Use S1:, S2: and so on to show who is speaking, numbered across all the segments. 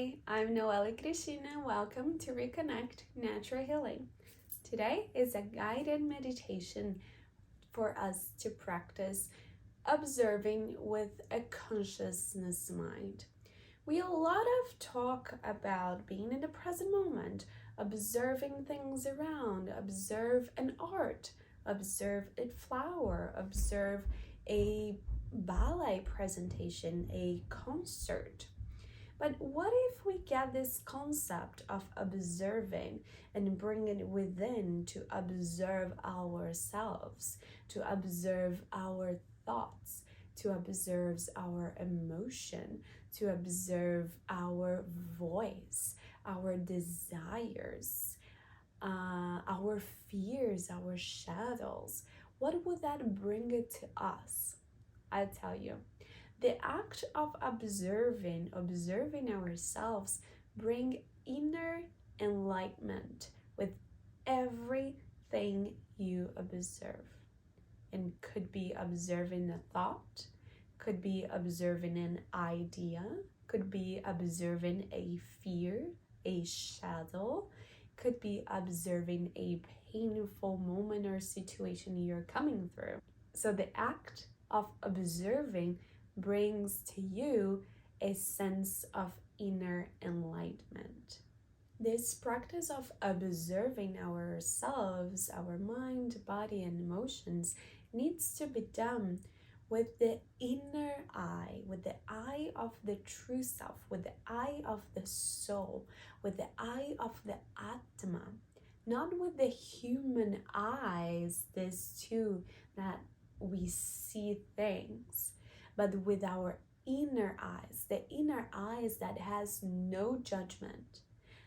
S1: Hi, I'm Noélle Cristina. Welcome to Reconnect Natural Healing. Today is a guided meditation for us to practice observing with a consciousness mind. We a lot of talk about being in the present moment, observing things around, observe an art, observe a flower, observe a ballet presentation, a concert. But what if we get this concept of observing and bring it within to observe ourselves, to observe our thoughts, to observe our emotion, to observe our voice, our desires, our fears, our shadows? What would that bring it to us? I tell you. The act of observing ourselves bring inner enlightenment with everything you observe. And could be observing a thought, could be observing an idea, could be observing a fear, a shadow, could be observing a painful moment or situation you're coming through. So the act of observing brings to you a sense of inner enlightenment. This practice of observing ourselves, our mind, body, and emotions needs to be done with the inner eye, with the eye of the true self, with the eye of the soul, with the eye of the Atma, not with the human eyes, this too, that we see things, but with our inner eyes, the inner eyes that has no judgment,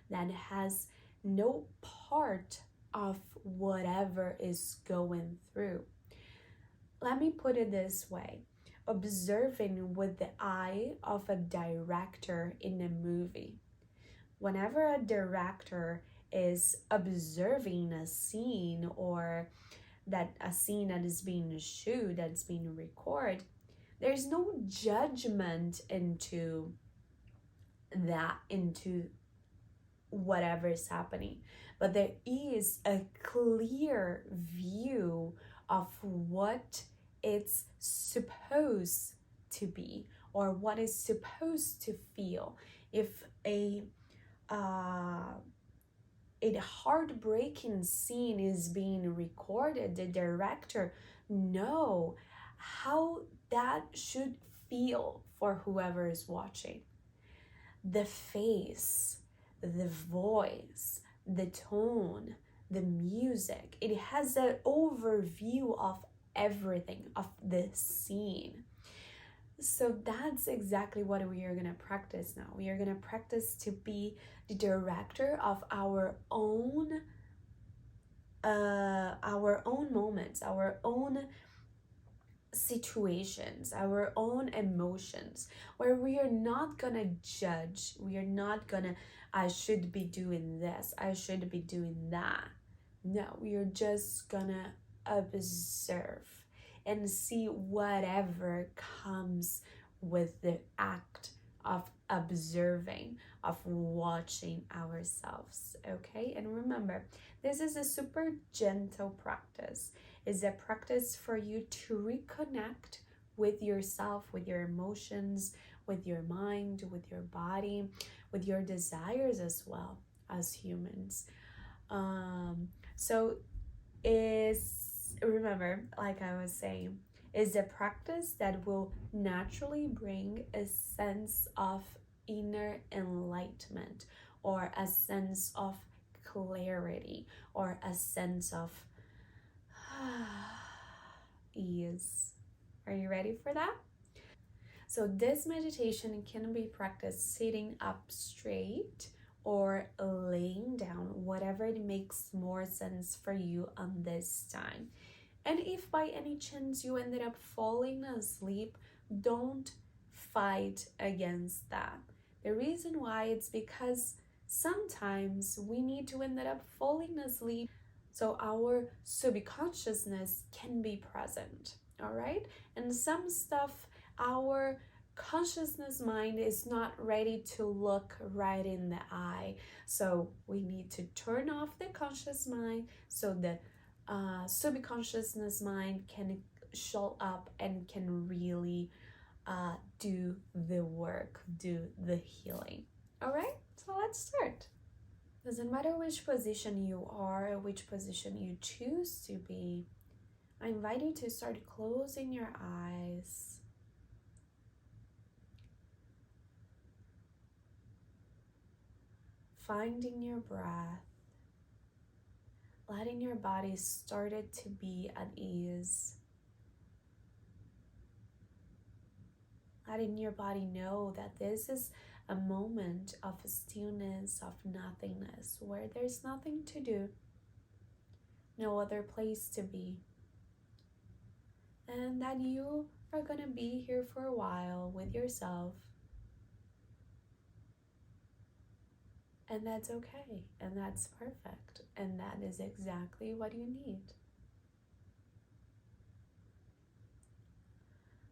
S1: that has no part of whatever is going through. Let me put it this way. Observing with the eye of a director in a movie. Whenever a director is observing a scene, or that a scene that is being shot, that's being recorded, there's no judgment into that, into whatever is happening, but there is a clear view of what it's supposed to be or what is supposed to feel. If a heartbreaking scene is being recorded, the director know how that should feel for whoever is watching. The face, the voice, the tone, the music, it has an overview of everything, of the scene. So that's exactly what we are going to practice now. We are going to practice to be the director of our own moments, our own situations, our own emotions, where we are not gonna judge. We are not gonna, I should be doing this, I should be doing that. No, we are just gonna observe and see whatever comes with the act of observing, of watching ourselves, okay? And remember, this is a super gentle practice. It's a practice for you to reconnect with yourself, with your emotions, with your mind, with your body, with your desires as well as humans. So remember, like I was saying, is a practice that will naturally bring a sense of inner enlightenment, or a sense of clarity, or a sense of ease. Are you ready for that? So this meditation can be practiced sitting up straight or laying down, whatever it makes more sense for you on this time. And if by any chance you ended up falling asleep, don't fight against that. The reason why, it's because sometimes we need to end up falling asleep so our subconsciousness can be present, all right? And some stuff our consciousness mind is not ready to look right in the eye. So we need to turn off the conscious mind so the subconsciousness mind can show up and can really do the work, do the healing. All right, so let's start. Doesn't matter which position you are or which position you choose to be, I invite you to start closing your eyes. Finding your breath, letting your body start to be at ease. Letting your body know that this is a moment of stillness, of nothingness, where there's nothing to do, no other place to be. And that you are going to be here for a while with yourself. And that's okay, and that's perfect, and that is exactly what you need.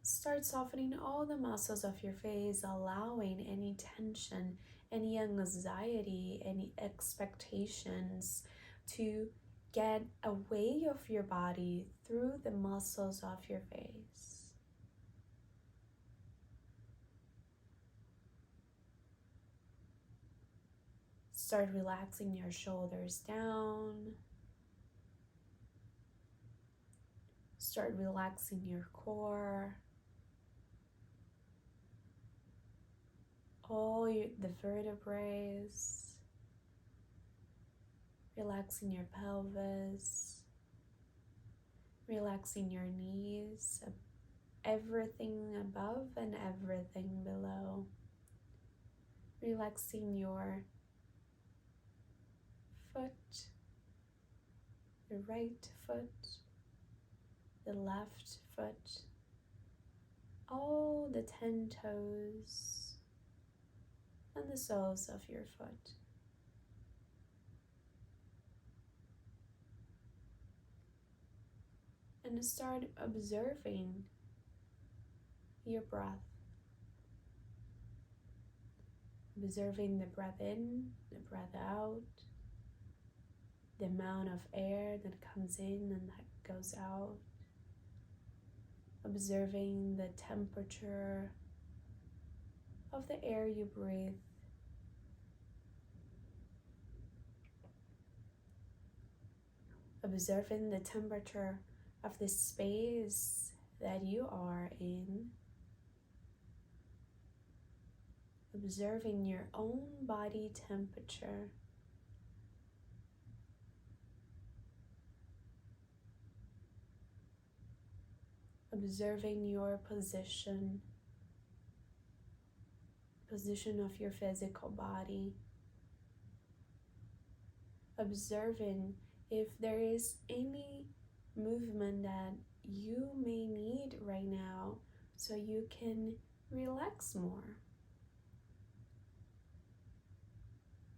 S1: Start softening all the muscles of your face, allowing any tension, any anxiety, any expectations to get away of your body through the muscles of your face. Start relaxing your shoulders down. Start relaxing your core. All the vertebrae. Relaxing your pelvis. Relaxing your knees. Everything above and everything below. Relaxing your foot, the right foot, the left foot, all the 10 toes, and the soles of your foot. And start observing your breath. Observing the breath in, the breath out, the amount of air that comes in and that goes out. Observing the temperature of the air you breathe. Observing the temperature of the space that you are in. Observing your own body temperature. Observing your position of your physical body. Observing if there is any movement that you may need right now so you can relax more.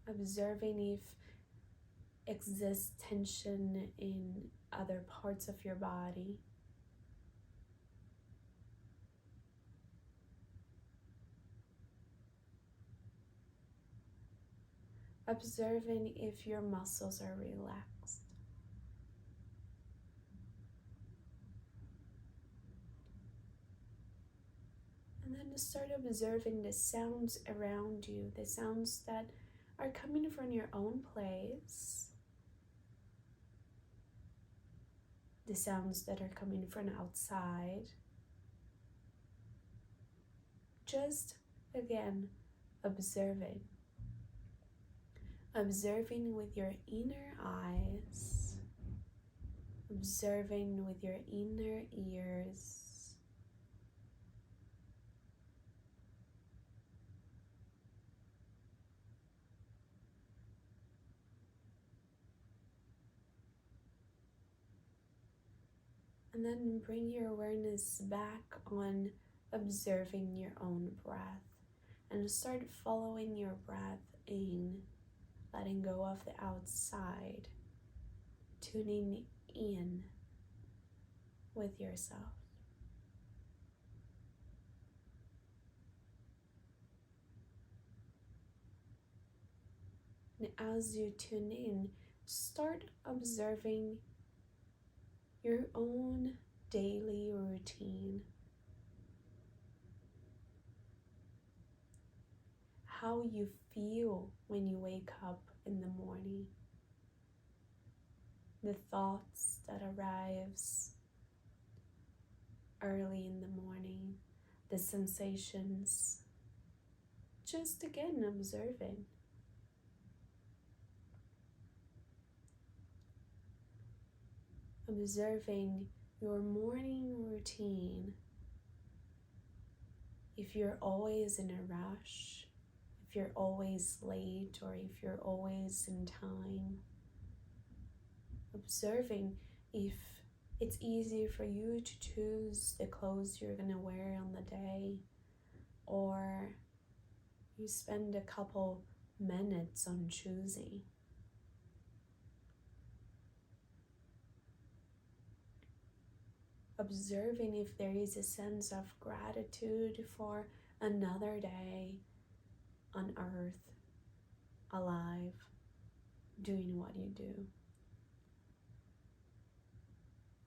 S1: Observing if exists tension in other parts of your body. Observing if your muscles are relaxed. And then start observing the sounds around you, the sounds that are coming from your own place, the sounds that are coming from outside. Just, again, observing. Observing with your inner eyes, observing with your inner ears, and then bring your awareness back on observing your own breath and start following your breath in. Letting go of the outside, tuning in with yourself. And as you tune in, start observing your own daily routine. How you feel when you wake up in the morning. The thoughts that arrives early in the morning. The sensations. Just again observing. Observing your morning routine. If you're always in a rush, if you're always late, or if you're always in time. Observing if it's easy for you to choose the clothes you're gonna wear on the day, or you spend a couple minutes on choosing. Observing if there is a sense of gratitude for another day on earth, alive, doing what you do.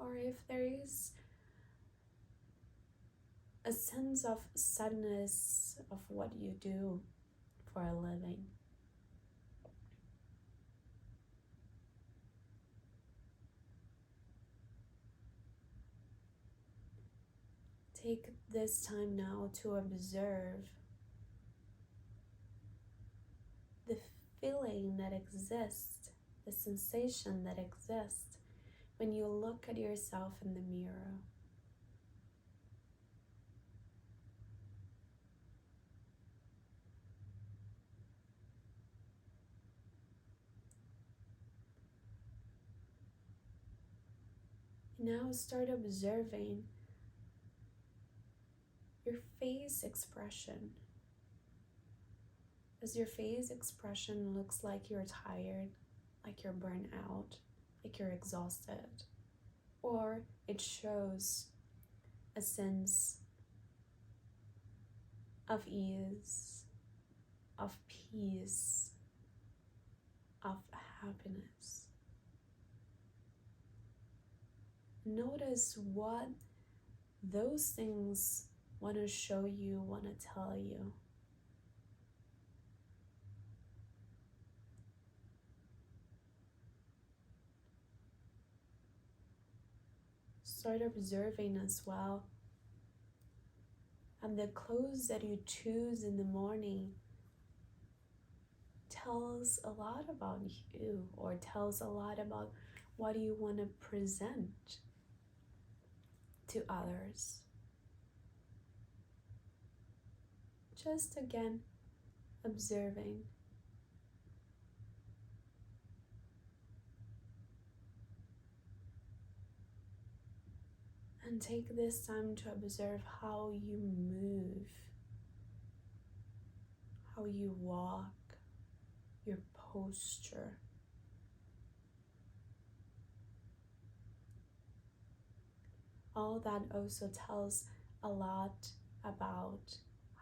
S1: Or if there is a sense of sadness of what you do for a living. Take this time now to observe the feeling that exists, the sensation that exists when you look at yourself in the mirror. Now start observing your face expression. As your face expression looks like you're tired, like you're burnt out, like you're exhausted, or it shows a sense of ease, of peace, of happiness. Notice what those things want to show you, want to tell you. Start observing as well. And the clothes that you choose in the morning tells a lot about you, or tells a lot about what you want to present to others. Just again, observing. And take this time to observe how you move, how you walk, your posture. All that also tells a lot about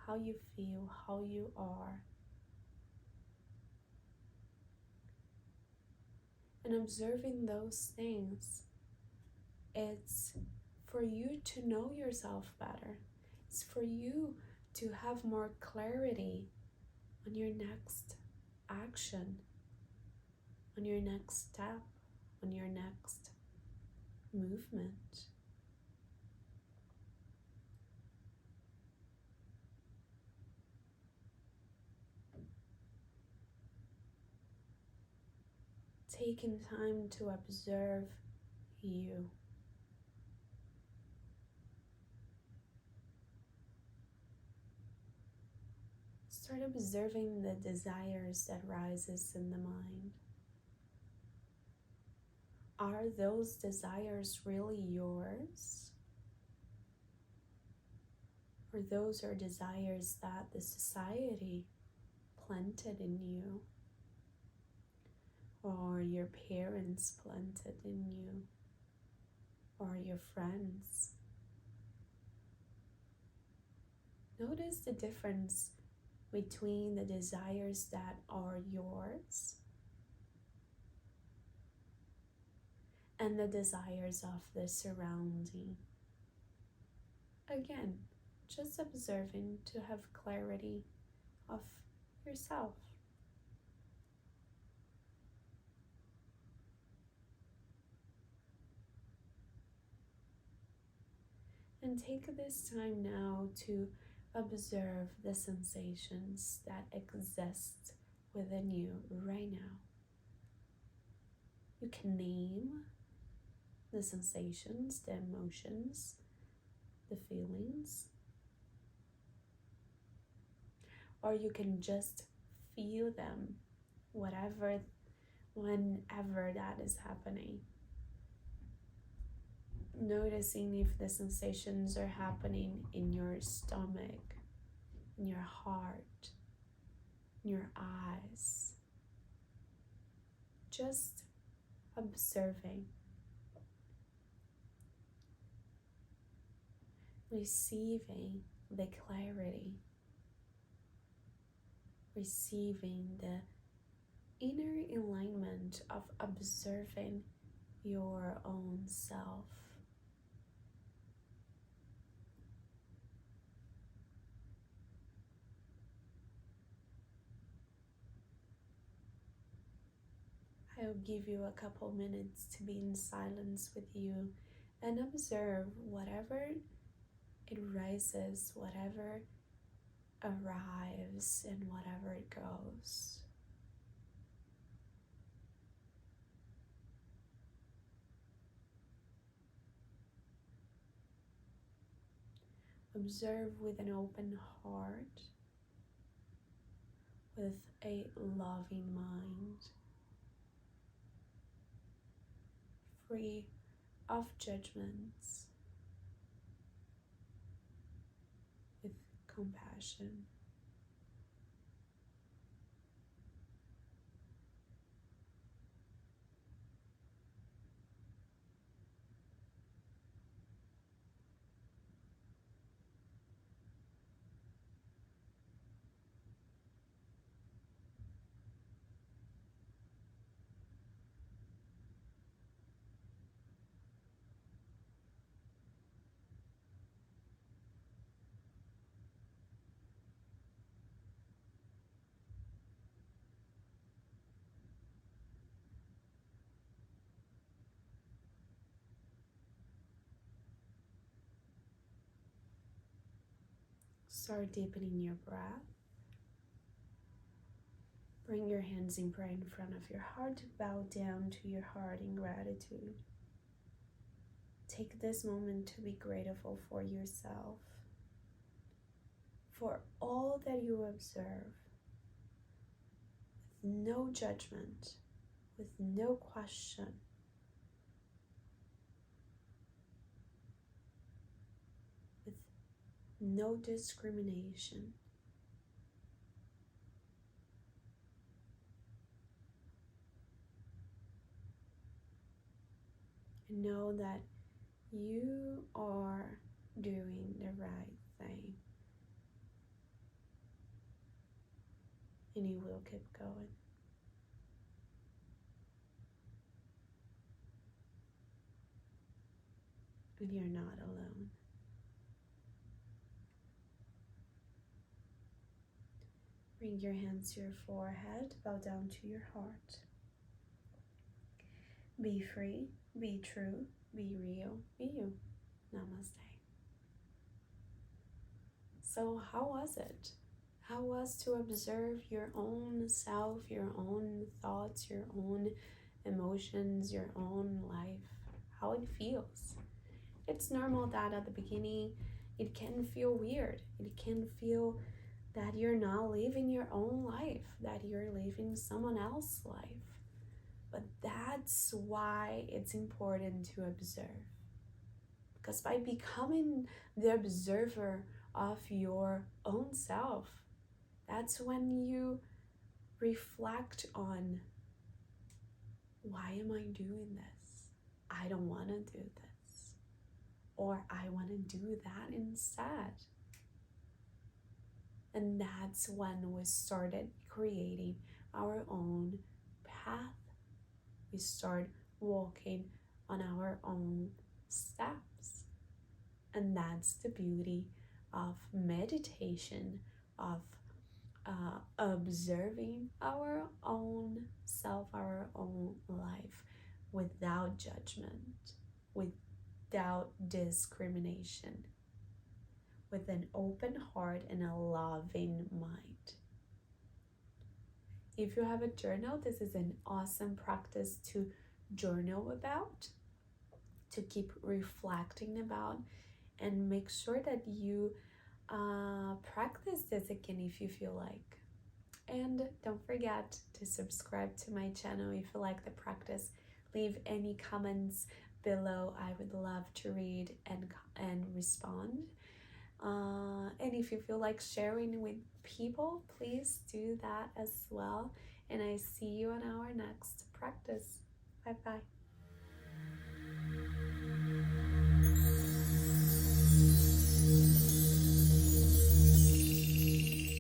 S1: how you feel, how you are. And observing those things, it's for you to know yourself better. It's for you to have more clarity on your next action, on your next step, on your next movement. Taking time to observe you. Start observing the desires that rises in the mind. Are those desires really yours? Or those are desires that the society planted in you, or your parents planted in you, or your friends? Notice the difference between the desires that are yours and the desires of the surrounding. Again, just observing to have clarity of yourself. And take this time now to observe the sensations that exist within you right now. You can name the sensations, the emotions, the feelings, or you can just feel them, whenever that is happening. Noticing if the sensations are happening in your stomach, in your heart, in your eyes. Just observing. Receiving the clarity. Receiving the inner alignment of observing your own self. I'll give you a couple minutes to be in silence with you and observe whatever it rises, whatever arrives, and whatever it goes. Observe with an open heart, with a loving mind, free of judgments, with compassion. Start deepening your breath. Bring your hands in prayer in front of your heart. Bow down to your heart in gratitude. Take this moment to be grateful for yourself, for all that you observe, with no judgment, with no question. With no discrimination. And know that you are doing the right thing. And you will keep going. And you're not alone. Bring your hands to your forehead, bow down to your heart. Be free, be true, be real, be you. Namaste. So how was it? How was to observe your own self, your own thoughts, your own emotions, your own life? How it feels? It's normal that at the beginning it can feel weird. It can feel that you're not living your own life, that you're living someone else's life. But that's why it's important to observe. Because by becoming the observer of your own self, that's when you reflect on, why am I doing this? I don't want to do this. Or I want to do that instead. And that's when we started creating our own path. We start walking on our own steps. And that's the beauty of meditation, of observing our own self, our own life, without judgment, without discrimination, with an open heart and a loving mind. If you have a journal, this is an awesome practice to journal about, to keep reflecting about, and make sure that you practice this again if you feel like. And don't forget to subscribe to my channel if you like the practice. Leave any comments below. I would love to read and respond. And if you feel like sharing with people, please do that as well. And I see you on our next practice. Bye bye.